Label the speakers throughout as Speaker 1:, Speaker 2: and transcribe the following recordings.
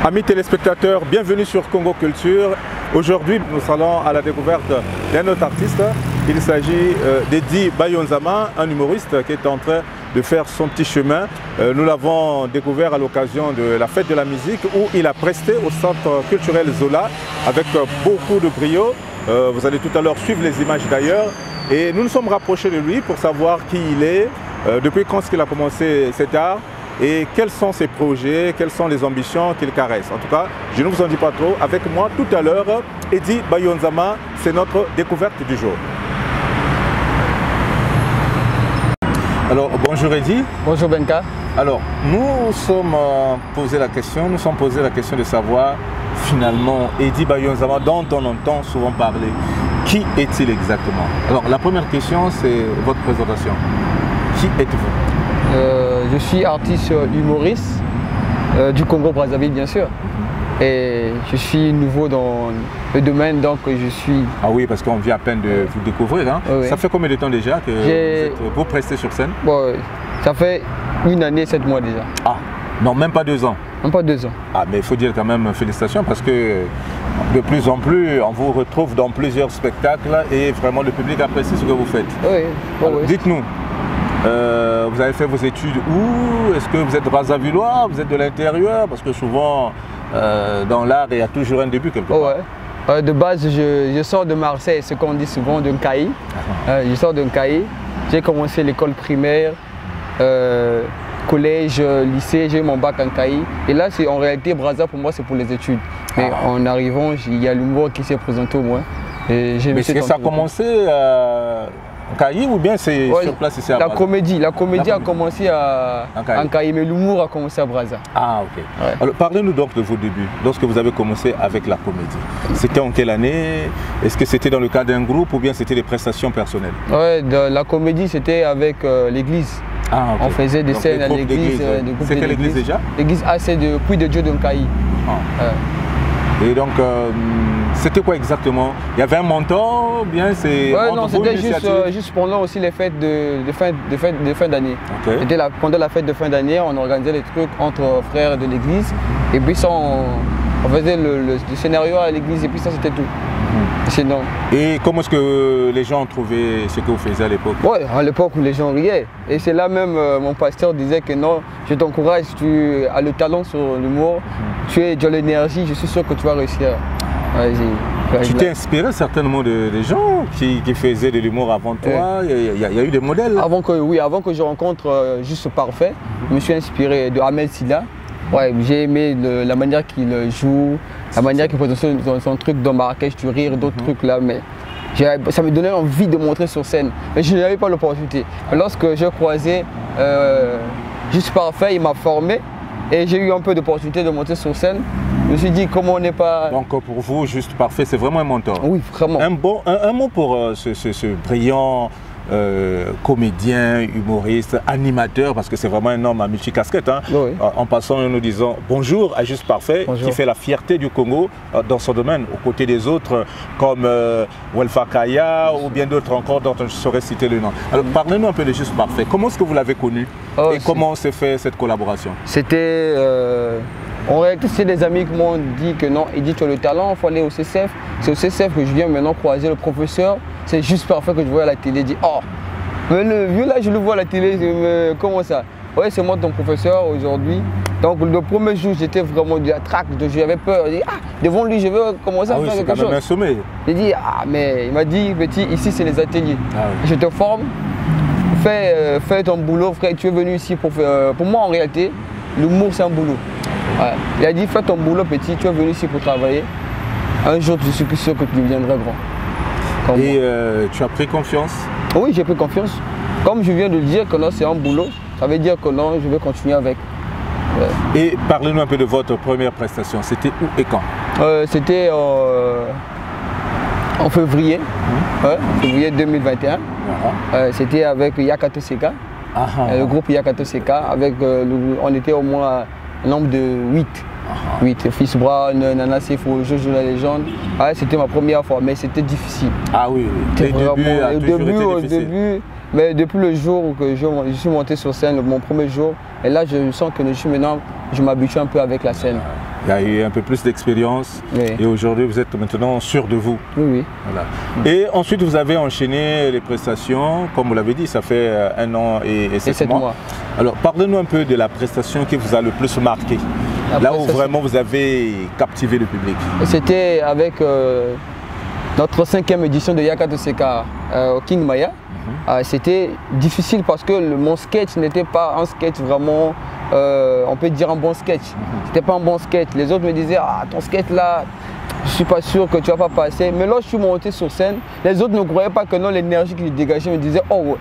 Speaker 1: Amis téléspectateurs, bienvenue sur Congo Culture. Aujourd'hui, nous allons à la découverte d'un autre artiste. Il s'agit d'Eddie Bayonzama, un humoriste qui est en train de faire son petit chemin. Nous l'avons découvert à l'occasion de la fête de la musique où il a presté au centre culturel Zola avec beaucoup de brio. Vous allez tout à l'heure suivre les images d'ailleurs. Et nous nous sommes rapprochés de lui pour savoir qui il est, depuis quand il a commencé cet art et quels sont ses projets, quelles sont les ambitions qu'il caresse. En tout cas, je ne vous en dis pas trop. Avec moi tout à l'heure, Eddie Bayonzama, c'est notre découverte du jour. Alors, bonjour Eddie.
Speaker 2: Bonjour Benka.
Speaker 1: Alors, nous sommes posé la question de savoir finalement Eddie Bayonzama dont on entend souvent parler. Qui est-il exactement? Alors, la première question, c'est votre présentation. Qui êtes-vous?
Speaker 2: Je suis artiste humoriste du Congo-Brazzaville, bien sûr. Et je suis nouveau dans le domaine, donc je suis...
Speaker 1: Ah oui, parce qu'on vient à peine de vous découvrir. Hein.
Speaker 2: Oui.
Speaker 1: Ça fait combien de temps déjà que vous prestez sur scène?
Speaker 2: Bon, ça fait 1 année, 7 mois déjà.
Speaker 1: Ah, non, même pas 2 ans.
Speaker 2: Même pas 2 ans.
Speaker 1: Ah, mais il faut dire quand même félicitations parce que de plus en plus, on vous retrouve dans plusieurs spectacles et vraiment le public apprécie ce que vous faites.
Speaker 2: Oui, bon, oui.
Speaker 1: Dites-nous, vous avez fait vos études où? Est-ce que vous êtes Brazzavillois? Vous êtes de l'intérieur? Parce que souvent, dans l'art, il y a toujours un début quelque part.
Speaker 2: Ouais. De base, je sors de Marseille, ce qu'on dit souvent d'un cahier. Je sors d'un cahier. J'ai commencé l'école primaire, collège, lycée, j'ai eu mon bac en cahier. Et là, en réalité, Brazza, pour moi, c'est pour les études. Mais en arrivant, il y a l'humour qui s'est présenté au moins.
Speaker 1: Mais est-ce que ça a commencé en cahier ou bien c'est sur place ici à Brazza?
Speaker 2: La comédie a commencé en cahier, mais l'humour a commencé à Brazza.
Speaker 1: Ah, ok.
Speaker 2: Ouais.
Speaker 1: Alors, parlez-nous donc de vos débuts, lorsque vous avez commencé avec la comédie. C'était en quelle année? Est-ce que c'était dans le cadre d'un groupe ou bien c'était des prestations personnelles?
Speaker 2: Ouais, la comédie, c'était avec l'église.
Speaker 1: Ah, okay.
Speaker 2: On faisait des scènes à l'église.
Speaker 1: C'est quelle église déjà?
Speaker 2: L'église AC de Puy de Dieu de Nkaï.
Speaker 1: Et donc, c'était quoi exactement? Il y avait un mentor, bien c'est...
Speaker 2: Ouais, non, c'était juste pendant aussi les fêtes de fin d'année.
Speaker 1: Okay.
Speaker 2: C'était pendant la fête de fin d'année, on organisait les trucs entre frères de l'église. Et puis ça, on faisait le scénario à l'église et puis ça, c'était tout. Sinon.
Speaker 1: Et comment est-ce que les gens ont trouvé ce que vous faisiez à l'époque?
Speaker 2: Ouais, à l'époque où les gens riaient. Et c'est là même, mon pasteur disait que non, je t'encourage, tu as le talent sur l'humour, tu as de l'énergie, je suis sûr que tu vas réussir.
Speaker 1: Tu t'es inspiré certainement des gens qui faisaient de l'humour avant toi. Il y a eu des modèles.
Speaker 2: Avant que je rencontre Juste Parfait, je me suis inspiré de Ahmed Silla. Ouais, j'ai aimé la manière qu'il joue, la manière qu'il présente son truc dans Marrakech du rire, d'autres trucs là, mais ça me donnait envie de montrer sur scène. Mais je n'avais pas l'opportunité. Lorsque j'ai croisé Juste Parfait, il m'a formé et j'ai eu un peu d'opportunité de monter sur scène. Je me suis dit comment on n'est pas...
Speaker 1: Donc pour vous, Juste Parfait, c'est vraiment un mentor?
Speaker 2: Oui, vraiment.
Speaker 1: Un mot pour ce brillant comédien, humoriste, animateur, parce que c'est vraiment un homme à multicasquette. Hein.
Speaker 2: Oui.
Speaker 1: En passant, nous disons bonjour à Juste Parfait,
Speaker 2: bonjour.
Speaker 1: Qui fait la fierté du Congo dans son domaine, aux côtés des autres comme Welfa Kaya ou bien d'autres encore dont je saurais citer le nom. Alors parlez-nous un peu de Juste Parfait. Comment est-ce que vous l'avez connu et comment s'est fait cette collaboration?
Speaker 2: C'était... En réalité, c'est des amis qui m'ont dit que non, il dit tu as le talent, il faut aller au CCF. C'est au CCF que je viens maintenant croiser le professeur. C'est Juste Parfait que je vois à la télé. Il dit oh, mais le vieux là, je le vois à la télé. Comment ça? Oui, c'est moi ton professeur aujourd'hui. Donc le premier jour, j'étais vraiment de la traque, j'avais peur. Il dit ah, devant lui, je veux commencer à faire quelque chose.
Speaker 1: C'est quand même un sommet.
Speaker 2: Il dit ah, mais il m'a dit petit, ici c'est les ateliers. Je te forme, fais ton boulot, frère. Tu es venu ici pour faire. Pour moi, en réalité, l'humour c'est un boulot. Ouais. Il a dit fais ton boulot petit, tu es venu ici pour travailler. Un jour je suis sûr que tu deviendras grand.
Speaker 1: Et tu as pris confiance?
Speaker 2: Oui, j'ai pris confiance. Comme je viens de dire que non, c'est un boulot, ça veut dire que non, je vais continuer avec. Ouais.
Speaker 1: Et parlez-nous un peu de votre première prestation. C'était où et quand?
Speaker 2: C'était en février, février 2021. C'était avec Yakato Seka, le groupe Yakato Seka. Avec, on était au moins un nombre de 8. Fils Brown, Nana Sefo, Jojo la légende. C'était ma première fois, mais c'était difficile.
Speaker 1: Ah oui,
Speaker 2: au début, mais depuis le jour où je suis monté sur scène, mon premier jour, et là je sens que je m'habitue un peu avec la scène.
Speaker 1: Il y a eu un peu plus d'expérience et aujourd'hui vous êtes maintenant sûr de vous.
Speaker 2: Oui.
Speaker 1: Voilà. Et ensuite vous avez enchaîné les prestations, comme vous l'avez dit, ça fait 1 an et 7 mois. Alors parlez-nous un peu de la prestation qui vous a le plus marqué, là où vraiment vous avez captivé le public.
Speaker 2: C'était avec notre 5e édition de Yakato Seka au King Maya. C'était difficile parce que mon sketch n'était pas un sketch vraiment, on peut dire un bon sketch. C'était pas un bon sketch. Les autres me disaient, ah ton sketch là, je suis pas sûr que tu vas pas passer. Mais là je suis monté sur scène, les autres ne croyaient pas que non, l'énergie qu'il dégageait me disait, oh ouais.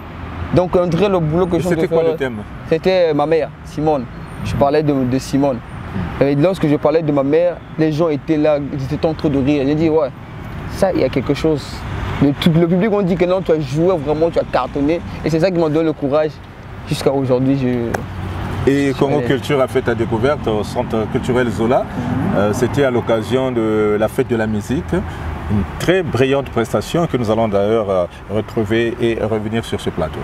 Speaker 2: Donc on dirait le boulot que je faisais.
Speaker 1: C'était quoi le thème? C'était
Speaker 2: ma mère, Simone. Je parlais de Simone. Et lorsque je parlais de ma mère, les gens étaient là, ils étaient en train de rire. J'ai dit, ouais, ça, il y a quelque chose. Le public on dit que non, tu as joué vraiment, tu as cartonné. Et c'est ça qui m'a donné le courage jusqu'à aujourd'hui.
Speaker 1: Et Congo Culture a fait ta découverte au Centre culturel Zola. C'était à l'occasion de la fête de la musique. Une très brillante prestation que nous allons d'ailleurs retrouver et revenir sur ce plateau.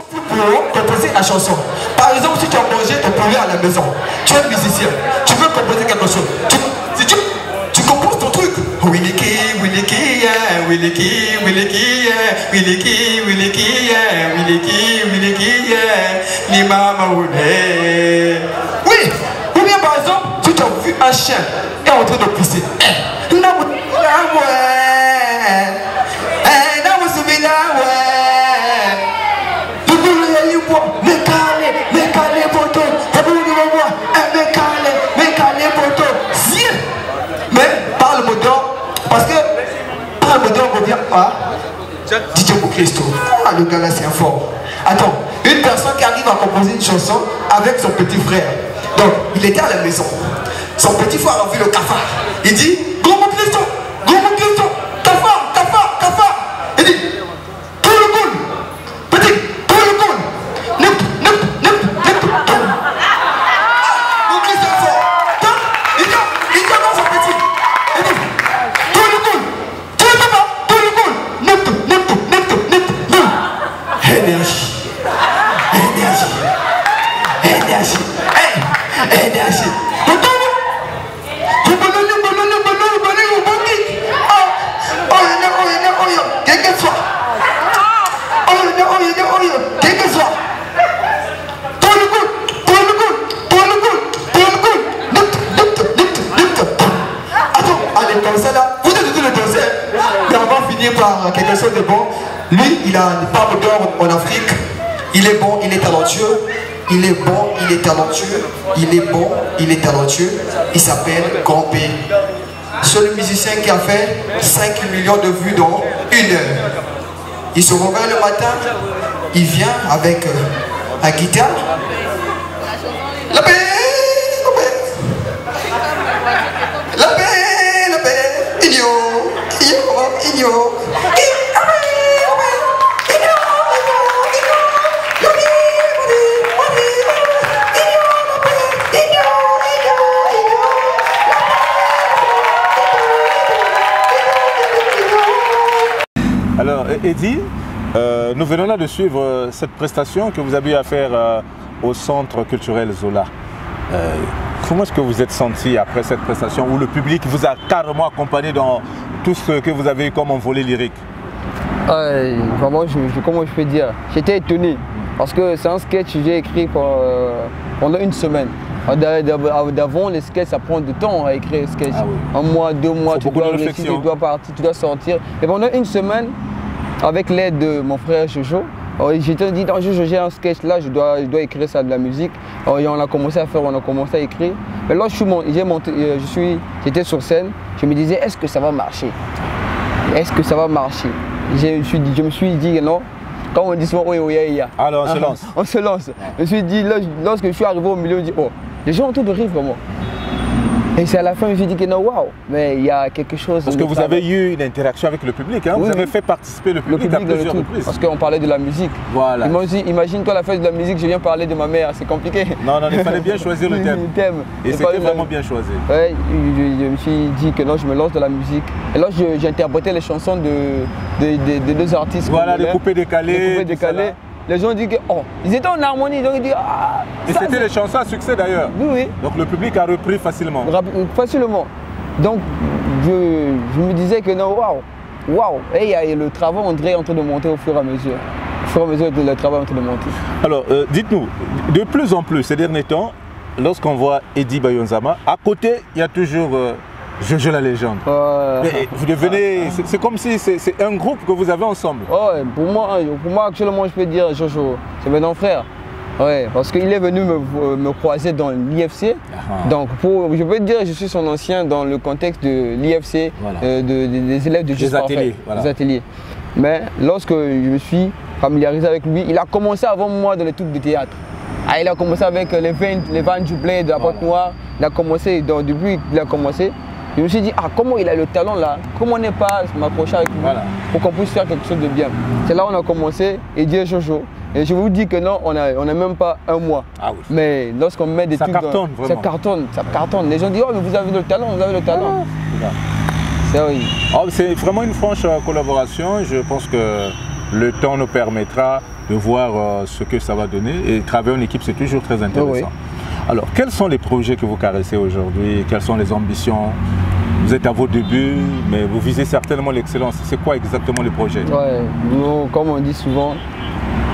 Speaker 3: Pour composer la chanson. Par exemple, si tu as mangé ton poulet à la maison, tu es musicien, tu veux composer quelque chose. Tu composes ton truc. Williki, williki, yeah, williki, williki, yeah, williki, williki, yeah, williki, williki, yeah, ni mama oulé. Oui, ou bien par exemple, si tu as vu un chien est en train de pisser. Parce que par le mot on revient à DJ Bouclesto. Ah, le gars là c'est un fort. Attends, une personne qui arrive à composer une chanson avec son petit frère. Donc il était à la maison. Son petit frère a vu le cafard. Il dit Gros Bouclesto, cafard, cafard, cafard. Il dit tout le goût, petit, tout le goût. Bouclesto est fort. Il dit dans son petit. Il dit énergie. Allez, comme ça là, vous êtes tous les danseurs, mais on va finir par quelque chose de bon. Lui, il a une palme d'or en Afrique. Il est bon, il est talentueux. Il est bon, il est talentueux. Il est bon, il est talentueux. Il s'appelle Grand P. Seul musicien qui a fait 5 millions de vues dans 1 heure. Il se réveille le matin, il vient avec un guitare. La paix, la paix, la paix, igno.
Speaker 1: Alors, Eddy, nous venons là de suivre cette prestation que vous avez à faire au Centre culturel Zola. Comment est-ce que vous êtes senti après cette prestation où le public vous a carrément accompagné dans tout ce que vous avez eu comme envolée lyrique?
Speaker 2: Vraiment, comment je peux dire? J'étais étonné parce que c'est un sketch que j'ai écrit pendant 1 semaine. D'avant, les sketchs, ça prend du temps à écrire les sketchs. Ah oui. 1 mois, 2 mois, tu dois réfléchir, tu dois partir, tu dois sortir. Et pendant 1 semaine, avec l'aide de mon frère Jojo, j'ai dit, Jojo, j'ai un sketch là, je dois écrire ça de la musique. Et on a commencé à faire, on a commencé à écrire. Mais là, j'étais sur scène, je me disais, est-ce que ça va marcher? Est-ce que ça va marcher? Je me suis dit, non. Quand on dit souvent,
Speaker 1: alors on se lance.
Speaker 2: On se lance. Je me suis dit, lorsque je suis arrivé au milieu, je me dis, oh, les gens ont tout de rire vraiment. Et c'est à la fin que je me suis dit que non, waouh, mais il y a quelque chose.
Speaker 1: Parce que vous avez eu une interaction avec le public, hein? Oui, vous avez fait participer le public à plusieurs reprises.
Speaker 2: Parce qu'on parlait de la musique.
Speaker 1: Voilà.
Speaker 2: Imagine-toi la fête de la musique, je viens parler de ma mère, c'est compliqué.
Speaker 1: Non, il fallait bien choisir le thème. Et c'était vraiment bien choisi.
Speaker 2: Ouais, je me suis dit que non, je me lance dans la musique. Et là, j'ai interprété les chansons de 2 artistes.
Speaker 1: Voilà, les coupés décalés.
Speaker 2: les gens disent que oh, ils étaient en harmonie, donc ils disent ah.
Speaker 1: Et c'était des chansons à succès d'ailleurs.
Speaker 2: Oui, oui.
Speaker 1: Donc le public a repris facilement.
Speaker 2: Facilement. Donc je me disais que non, waouh. Et il y a le travail on dirait en train de monter au fur et à mesure. Au fur et à mesure, le travail est en train de monter.
Speaker 1: Alors, dites-nous, de plus en plus ces derniers temps, lorsqu'on voit Eddie Bayonzama, à côté, il y a toujours Jojo la légende. Vous devenez, c'est comme si c'est un groupe que vous avez ensemble.
Speaker 2: Ouais, pour moi actuellement, je peux dire Jojo, c'est mon frère. Ouais, parce qu'il est venu me croiser dans l'IFC. Donc, je peux dire que je suis son ancien dans le contexte de l'IFC, voilà. Des élèves de Juste Parfait, voilà. Des ateliers. Mais lorsque je me suis familiarisé avec lui, il a commencé avant moi dans les trucs de théâtre. Il a commencé avec les vins du blé de la Porte Noire. Il a commencé, donc depuis qu'il a commencé, je me suis dit, comment il a le talent là, comment on n'est pas m'approcher avec lui pour qu'on puisse faire quelque chose de bien. C'est là où on a commencé et dire Jojo. Et je vous dis que non, on n'a même pas un mois. Ah oui. Mais lorsqu'on met des trucs
Speaker 1: cartonne,
Speaker 2: ça cartonne. Les gens disent, oh mais vous avez le talent, vous avez le talent.
Speaker 1: C'est vraiment une franche collaboration. Je pense que le temps nous permettra de voir ce que ça va donner. Et travailler en équipe, c'est toujours très intéressant. Oui. Alors, quels sont les projets que vous caressez aujourd'hui? Quelles sont les ambitions? Vous êtes à vos débuts, mais vous visez certainement l'excellence. C'est quoi exactement les projets?
Speaker 2: Nous, comme on dit souvent,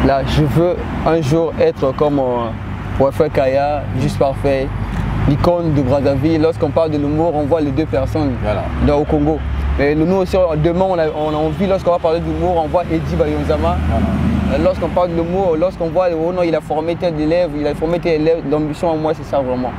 Speaker 2: là, je veux un jour être comme Weffer Kaya, Juste Parfait, l'icône de Brazzaville. Lorsqu'on parle de l'humour, on voit les deux personnes au Congo. Mais nous aussi, demain, on a envie, lorsqu'on va parler d'humour, on voit Eddie Bayonzama. Lorsqu'on parle de l'humour, lorsqu'on voit, oh non, il a formé tel élève, l'ambition à moi, c'est ça vraiment.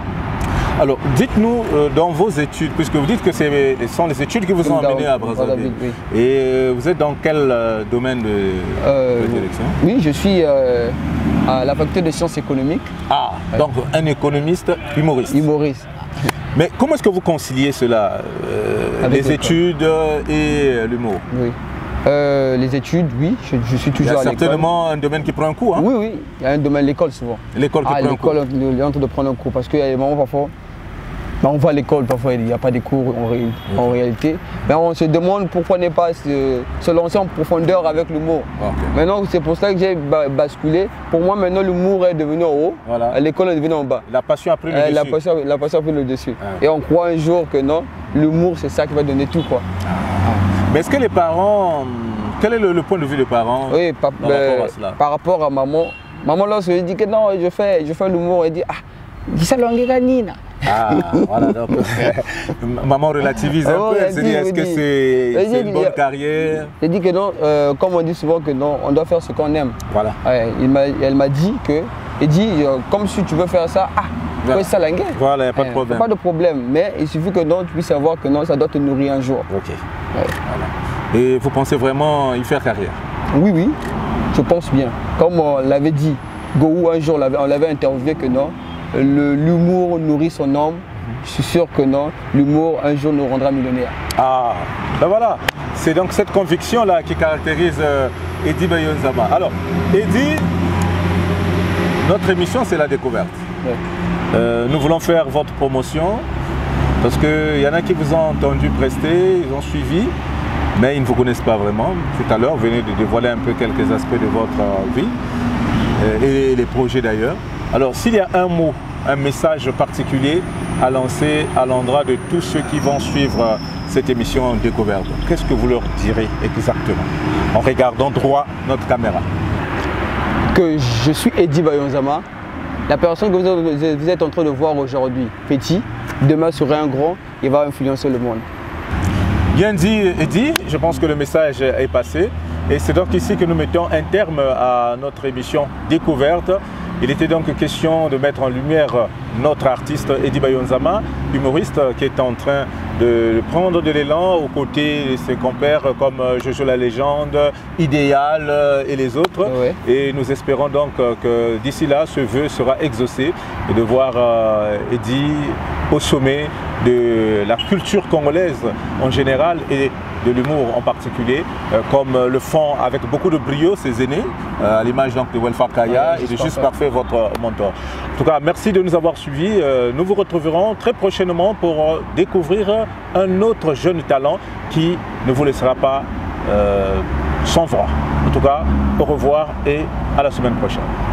Speaker 1: Alors, dites-nous, dans vos études, puisque vous dites que ce sont les études qui vous ont amené à Brazzaville, oui. Et vous êtes dans quel domaine de direction?
Speaker 2: Oui, je suis à la faculté de sciences économiques.
Speaker 1: Ah, donc un économiste humoriste.
Speaker 2: Humoriste.
Speaker 1: Mais comment est-ce que vous conciliez cela, les études et l'humour?
Speaker 2: Oui. Les études, oui, je suis toujours à l'école.
Speaker 1: Il y a certainement un domaine qui prend un coup, hein?
Speaker 2: Oui, il y a un domaine, l'école souvent.
Speaker 1: L'école qui prend un coup.
Speaker 2: L'école est en train de prendre un coup parce qu'il y a des moments parfois, on va à l'école, parfois il n'y a pas de cours en réalité. Mais on se demande pourquoi ne pas se lancer en profondeur avec l'humour. Maintenant, c'est pour ça que j'ai basculé. Pour moi, maintenant, l'humour est devenu en haut, l'école est devenue en bas.
Speaker 1: La passion a pris le dessus.
Speaker 2: La passion a pris le dessus. Et on croit un jour que non, l'humour, c'est ça qui va donner tout, quoi.
Speaker 1: Mais est-ce que les parents, quel est le point de vue des parents
Speaker 2: par rapport à cela? Par rapport à maman, lorsqu'elle dit que non, je fais l'humour, elle dit dis ça l'anguéganina.
Speaker 1: Voilà, donc maman relativise un peu, elle se dit est-ce que c'est une bonne carrière?
Speaker 2: Elle dit que non, comme on dit souvent que non, on doit faire ce qu'on aime.
Speaker 1: Voilà.
Speaker 2: Elle m'a dit que, comme si tu veux faire ça, ça l'angué.
Speaker 1: Voilà, il n'y a pas de problème.
Speaker 2: Pas de problème, mais il suffit que non, tu puisses savoir que non, ça doit te nourrir un jour.
Speaker 1: Ok. Voilà. Et vous pensez vraiment y faire carrière?
Speaker 2: Oui, je pense bien. Comme on l'avait dit, Gou un jour, on l'avait interviewé que non, l'humour nourrit son homme. Je suis sûr que non, l'humour un jour nous rendra millionnaires.
Speaker 1: Ben voilà, c'est donc cette conviction-là qui caractérise Eddie Bayonzama. Alors, Eddie, notre émission, c'est la découverte. Nous voulons faire votre promotion parce qu'il y en a qui vous ont entendu prester, ils ont suivi, mais ils ne vous connaissent pas vraiment. Tout à l'heure, vous venez de dévoiler un peu quelques aspects de votre vie et les projets d'ailleurs. Alors, s'il y a un mot, un message particulier à lancer à l'endroit de tous ceux qui vont suivre cette émission découverte, qu'est-ce que vous leur direz exactement en regardant droit notre caméra?
Speaker 2: Que je suis Eddie Bayonzama, la personne que vous êtes en train de voir aujourd'hui, petit, demain sera un grand, il va influencer le monde.
Speaker 1: Bien dit, Eddie, je pense que le message est passé. Et c'est donc ici que nous mettons un terme à notre émission découverte. Il était donc question de mettre en lumière notre artiste Eddie Bayonzama, humoriste qui est en train de prendre de l'élan aux côtés de ses compères comme Jojo la légende, Idéal et les autres. Et nous espérons donc que d'ici là, ce vœu sera exaucé et de voir Eddie au sommet de la culture congolaise en général et de l'humour en particulier, comme le font avec beaucoup de brio ses aînés, à l'image donc de Weffer Kaya et de Juste Parfait, votre mentor. En tout cas, merci de nous avoir suivis. Nous vous retrouverons très prochainement pour découvrir un autre jeune talent qui ne vous laissera pas sans voix. En tout cas, au revoir et à la semaine prochaine.